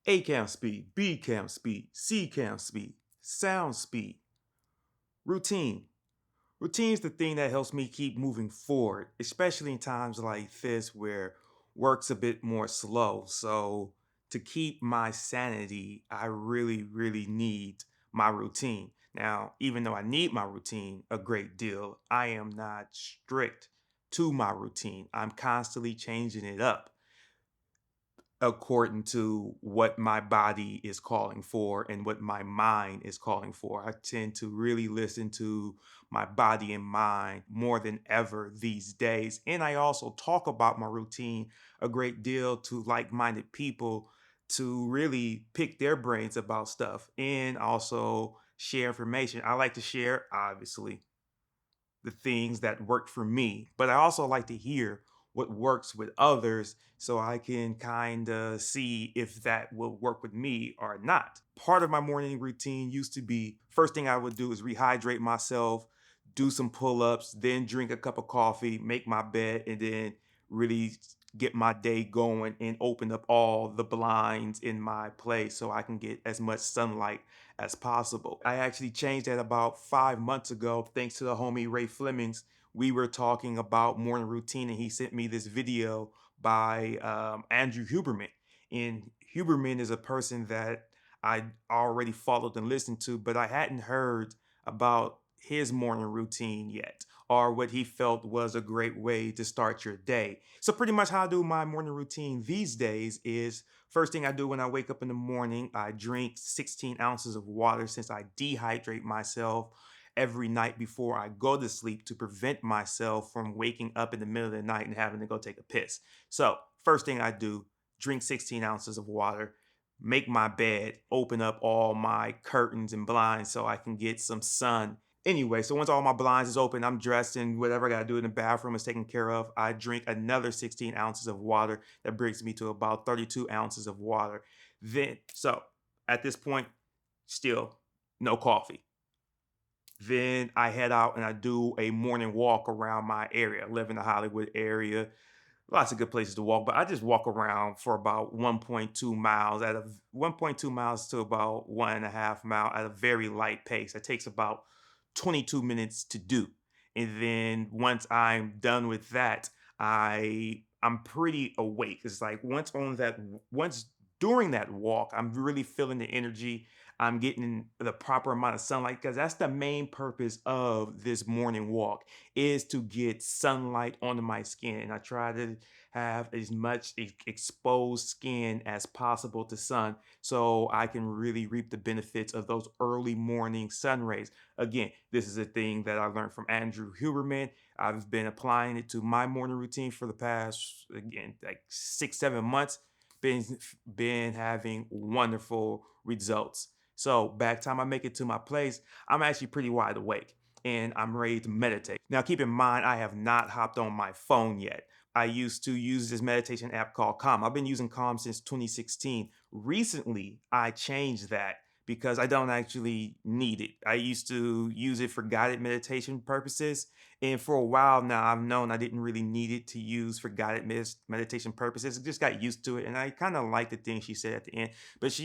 A count speed, B count speed, C count speed, sound speed, routine. Routine is the thing that helps me keep moving forward, especially in times like this where work's a bit more slow. So, to keep my sanity, I really, really need my routine. Now, even though I need my routine a great deal, I am not strict to my routine. I'm constantly changing it up according to what my body is calling for and what my mind is calling for. I tend to really listen to my body and mind more than ever these days. And I also talk about my routine a great deal to like minded people to really pick their brains about stuff and also share information. I like to share, obviously, the things that work for me, but I also like to hear what works with others so I can kind of see if that will work with me or not. Part of my morning routine used to be first thing I would do is rehydrate myself, do some pull ups, then drink a cup of coffee, make my bed, and then really get my day going and open up all the blinds in my place so I can get as much sunlight as possible. I actually changed that about 5 months ago, thanks to the homie Ray Flemings. We were talking about morning routine, and he sent me this video by Andrew Huberman. And Huberman is a person that I already followed and listened to, but I hadn't heard about his morning routine yet or what he felt was a great way to start your day. So pretty much how I do my morning routine these days is first thing I do when I wake up in the morning, I drink 16 ounces of water since I dehydrate myself every night before I go to sleep to prevent myself from waking up in the middle of the night and having to go take a piss. So, first thing I do, drink 16 ounces of water, make my bed, open up all my curtains and blinds so I can get some sun. Anyway, so once all my blinds is open, I'm dressed and whatever I gotta do in the bathroom is taken care of. I drink another 16 ounces of water. That brings me to about 32 ounces of water. So at this point, still no coffee. Then I head out and I do a morning walk around my area. I live in the Hollywood area. Lots of good places to walk, but I just walk around for about 1.2 miles at a 1.2 miles to about 1.5 mile at a very light pace. It takes about 22 minutes to do. And then once I'm done with that, I'm pretty awake. It's like once during that walk, I'm really feeling the energy. I'm getting the proper amount of sunlight because that's the main purpose of this morning walk is to get sunlight onto my skin. And I try to have as much exposed skin as possible to sun so I can really reap the benefits of those early morning sun rays. Again, this is a thing that I learned from Andrew Huberman. I've been applying it to my morning routine for the past, again, like 6, 7 months. Been been having wonderful results. So by the time I make it to my place, I'm actually pretty wide awake and I'm ready to meditate. Now, keep in mind, I have not hopped on my phone yet. I used to use this meditation app called Calm. I've been using Calm since 2016. Recently, I changed that because I don't actually need it. I used to use it for guided meditation purposes. And for a while now, I've known I didn't really need it to use for guided meditation purposes. I just got used to it. And I kind of like the thing she said at the end. But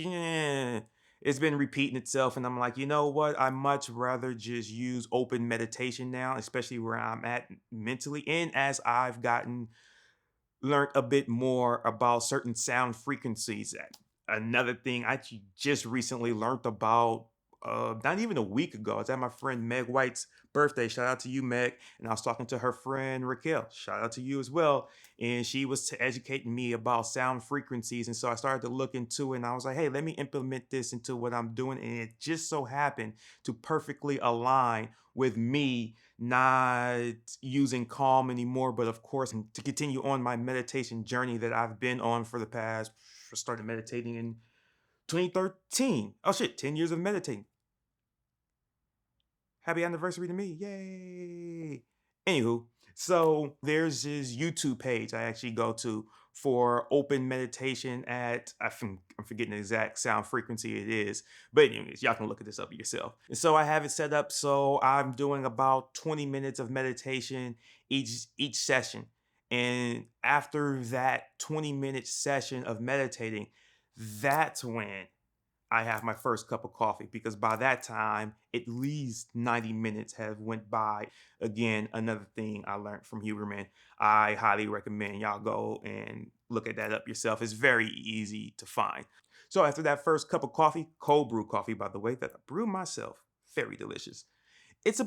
it's been repeating itself. And I'm like, you know what? I much rather just use open meditation now, especially where I'm at mentally. And as I've gotten learned a bit more about certain sound frequencies. Another thing I just recently learned about, not even a week ago. It's at my friend Meg White's birthday. Shout out to you, Meg. And I was talking to her friend Raquel. Shout out to you as well. And she was educating me about sound frequencies. And so I started to look into it and I was like, hey, let me implement this into what I'm doing. And it just so happened to perfectly align with me not using Calm anymore, but of course, to continue on my meditation journey that I've been on for the past, started meditating in 2013. Oh shit, 10 years of meditating. Happy anniversary to me. Yay. Anywho, so there's this YouTube page I actually go to for open meditation at, I'm forgetting the exact sound frequency it is. But anyways, y'all can look at this up yourself. And so I have it set up so I'm doing about 20 minutes of meditation each session. And after that 20-minute session of meditating, That's when I have my first cup of coffee, because by that time, at least 90 minutes have went by. Again, another thing I learned from Huberman. I highly recommend y'all go and look at that up yourself. It's very easy to find. So after that first cup of coffee, cold brew coffee, by the way, that I brew myself, very delicious. It's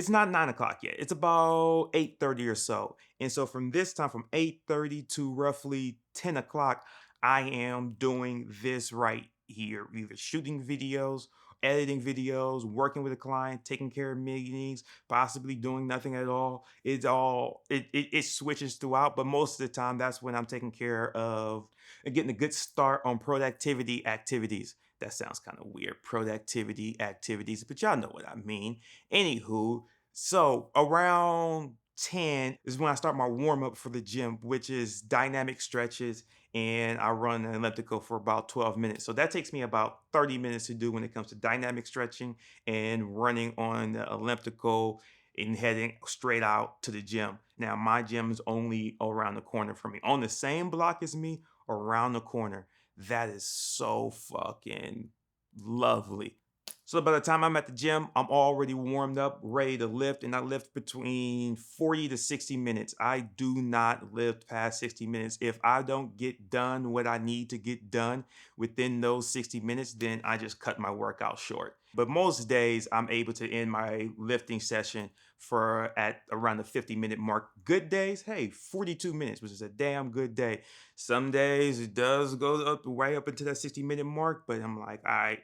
not 9 o'clock yet. It's about 8:30 or so. And so from this time, from 8:30 to roughly 10 o'clock, I am doing this right here, either shooting videos, editing videos, working with a client, taking care of meetings, possibly doing nothing at all. It switches throughout, but most of the time that's when I'm taking care of and getting a good start on productivity activities. That sounds kind of weird, productivity activities, but y'all know what I mean. Anywho, so around 10 is when I start my warm up for the gym, which is dynamic stretches, and I run an elliptical for about 12 minutes. So that takes me about 30 minutes to do when it comes to dynamic stretching and running on the elliptical and heading straight out to the gym. Now, my gym is only around the corner from me, on the same block as me, around the corner. That is so fucking lovely. So by the time I'm at the gym, I'm already warmed up, ready to lift, and I lift between 40 to 60 minutes. I do not lift past 60 minutes. If I don't get done what I need to get done within those 60 minutes, then I just cut my workout short. But most days I'm able to end my lifting session for at around the 50-minute mark. Good days, hey, 42 minutes, which is a damn good day. Some days it does go up way up into that 60-minute mark, but I'm like, all right,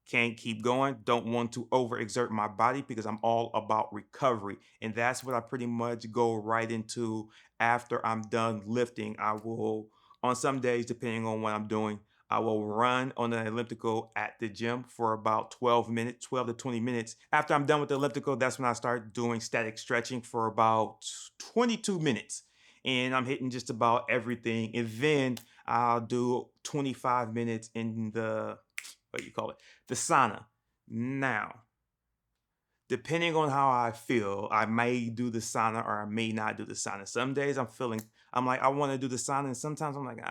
can't keep going, don't want to overexert my body because I'm all about recovery. And that's what I pretty much go right into after I'm done lifting. I will, on some days, depending on what I'm doing, I will run on the elliptical at the gym for about 12 minutes, 12 to 20 minutes. After I'm done with the elliptical, that's when I start doing static stretching for about 22 minutes. And I'm hitting just about everything. And then I'll do 25 minutes in the, what do you call it? The sauna. Now, depending on how I feel, I may do the sauna or I may not do the sauna. Some days I'm like, I want to do the sauna. And sometimes I'm like,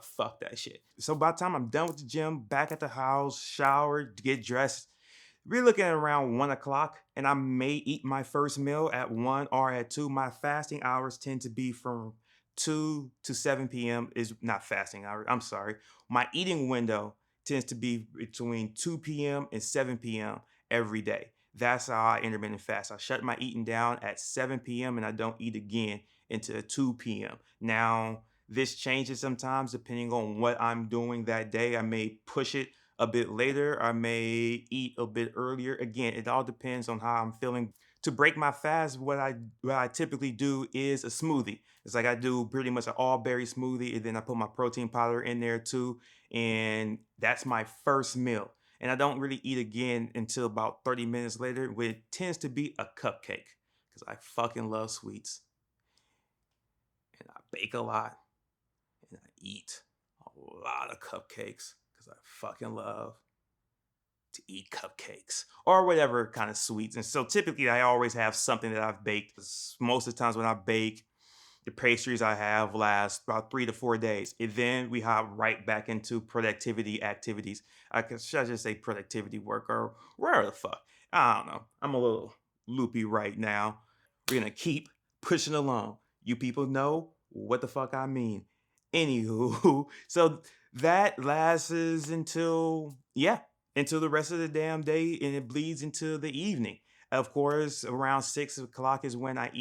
fuck that shit. So by the time I'm done with the gym, back at the house, shower, get dressed, we're looking at around 1 o'clock, and I may eat my first meal at 1 or at 2. My fasting hours tend to be from 2 to 7 p.m. is not fasting hours. I'm sorry. My eating window tends to be between 2 p.m. and 7 p.m. every day. That's how I intermittent fast. I shut my eating down at 7 p.m. and I don't eat again until 2 p.m. Now, this changes sometimes depending on what I'm doing that day. I may push it a bit later. I may eat a bit earlier. Again, it all depends on how I'm feeling. To break my fast, what I typically do is a smoothie. It's like I do pretty much an all berry smoothie, and then I put my protein powder in there too, and that's my first meal. And I don't really eat again until about 30 minutes later, which tends to be a cupcake because I fucking love sweets, and I bake a lot, and I eat a lot of cupcakes because I fucking love to eat cupcakes or whatever kind of sweets. And so typically I always have something that I've baked. Most of the times when I bake, the pastries I have last about 3 to 4 days. And then we hop right back into productivity activities. Should I just say productivity work or where the fuck? I don't know. I'm a little loopy right now. We're gonna keep pushing along. You people know what the fuck I mean. Anywho, so that lasts until, yeah, until the rest of the damn day, and it bleeds into the evening. Of course, around 6 o'clock is when I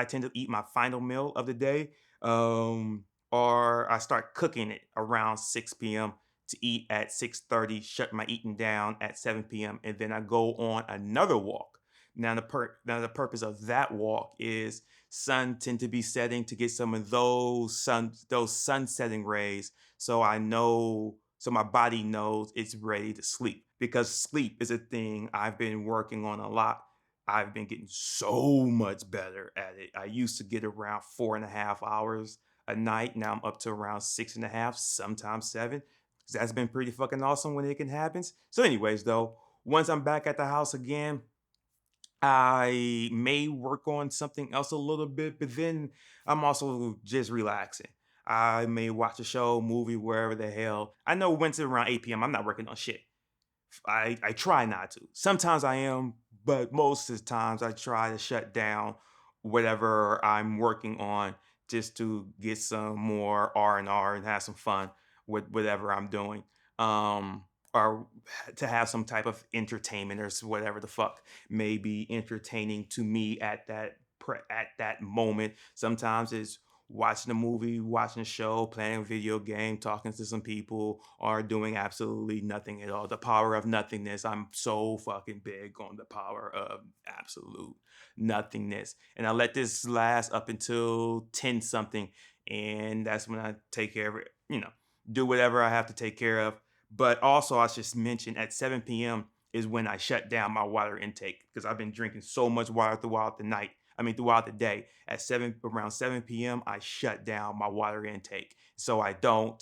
tend to eat my final meal of the day, or I start cooking it around 6 p.m. to eat at 6:30. Shut my eating down at 7 p.m. and then I go on another walk. Now the purpose of that walk is sun tend to be setting to get some of those sun setting rays, so my body knows it's ready to sleep, because sleep is a thing I've been working on a lot. I've been getting so much better at it. I used to get around 4.5 hours a night. Now I'm up to around 6.5, sometimes 7. That's been pretty fucking awesome when it can happen. So, anyways, though, once I'm back at the house again, I may work on something else a little bit, but then I'm also just relaxing. I may watch a show, movie, wherever the hell. I know when it's around 8 p.m., I'm not working on shit. I try not to. Sometimes I am, but most of the times I try to shut down whatever I'm working on just to get some more R and have some fun with whatever I'm doing. Or to have some type of entertainment or whatever the fuck may be entertaining to me at at that moment. Sometimes it's watching a movie, watching a show, playing a video game, talking to some people, or doing absolutely nothing at all. The power of nothingness. I'm so fucking big on the power of absolute nothingness. And I let this last up until 10 something. And that's when I take care of it, do whatever I have to take care of. But also, I should mention at 7 p.m. is when I shut down my water intake because I've been drinking so much water throughout the night. I mean, throughout the day. At around 7 p.m., I shut down my water intake so I don't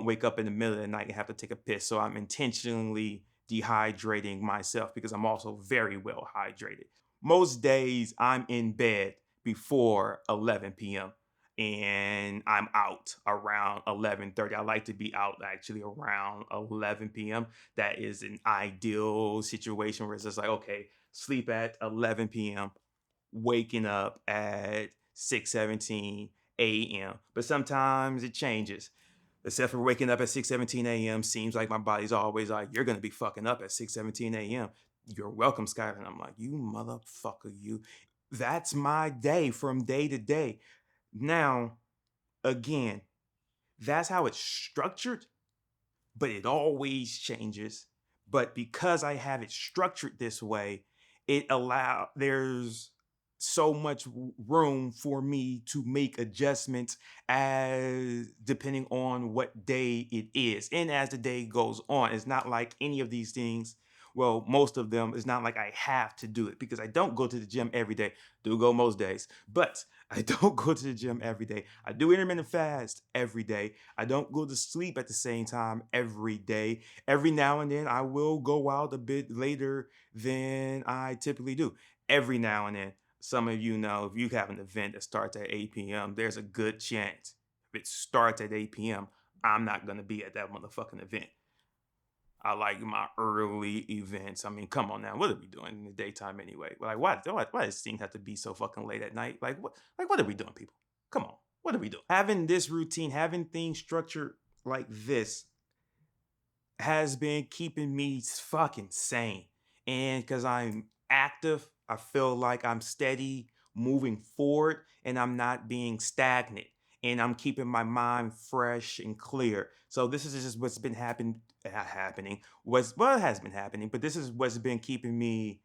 wake up in the middle of the night and have to take a piss. So I'm intentionally dehydrating myself because I'm also very well hydrated. Most days I'm in bed before 11 p.m. and I'm out around 11:30. I like to be out actually around 11 p.m. That is an ideal situation where it's just like, okay, sleep at 11 p.m., waking up at 6:17 a.m. But sometimes it changes. Except for waking up at 6:17 a.m. seems like my body's always like, you're gonna be fucking up at 6:17 a.m. You're welcome, Skyler. And I'm like, you motherfucker, you. That's my day from day to day. Now, again, that's how it's structured, but it always changes. But because I have it structured this way, there's so much room for me to make adjustments as depending on what day it is. And as the day goes on, it's not like any of these things, well, most of them, it's not like I have to do it because I don't go to the gym every day. Do go most days, but I don't go to the gym every day. I do intermittent fast every day. I don't go to sleep at the same time every day. Every now and then, I will go out a bit later than I typically do. Every now and then, some of you know if you have an event that starts at 8 p.m., there's a good chance if it starts at 8 p.m., I'm not going to be at that motherfucking event. I like my early events. I mean, come on now. What are we doing in the daytime anyway? Like, why does things have to be so fucking late at night? What are we doing, people? Come on. What are we doing? Having this routine, having things structured like this has been keeping me fucking sane. And because I'm active, I feel like I'm steady moving forward and I'm not being stagnant. And I'm keeping my mind fresh and clear. So this is just what's been happening. What has been happening, but this is what's been keeping me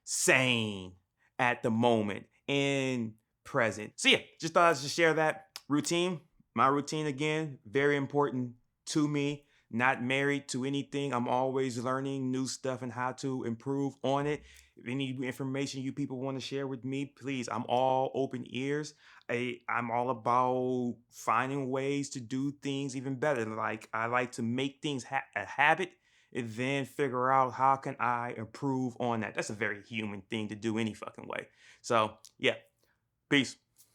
sane at the moment and present. So yeah, just thought I'd just share that routine. My routine again, very important to me. Not married to anything. I'm always learning new stuff and how to improve on it. If any information you people want to share with me, please, I'm all open ears. I'm all about finding ways to do things even better. Like I like to make things a habit and then figure out how can I improve on that. That's a very human thing to do any fucking way. So yeah, peace.